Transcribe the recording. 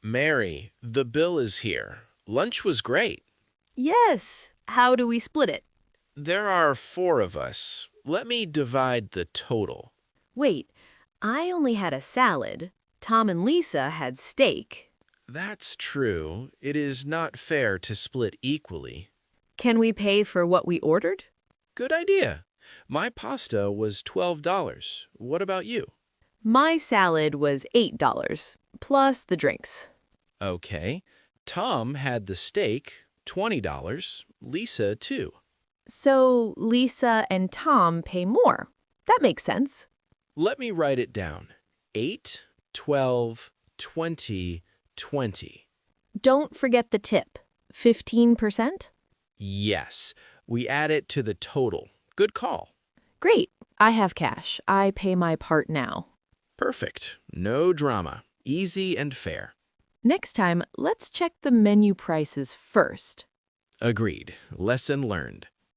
Mary, the bill is here. Lunch was great. Yes. How do we split it? There are four of us. Let me divide the total. Wait, I only had a salad. Tom and Lisa had steak. That's true. It is not fair to split equally. Can we pay for what we ordered? Good idea. My pasta was $12. What about you? My salad was $8, plus the drinks. Okay. Tom had the steak, $20. Lisa, too. So Lisa and Tom pay more. That makes sense. Let me write it down. 8, 12, 20, 20. Don't forget the tip. 15%? Yes, we add it to the total. Good call. Great. I have cash. I pay my part now. Perfect. No drama. Easy and fair. Next time, let's check the menu prices first. Agreed. Lesson learned.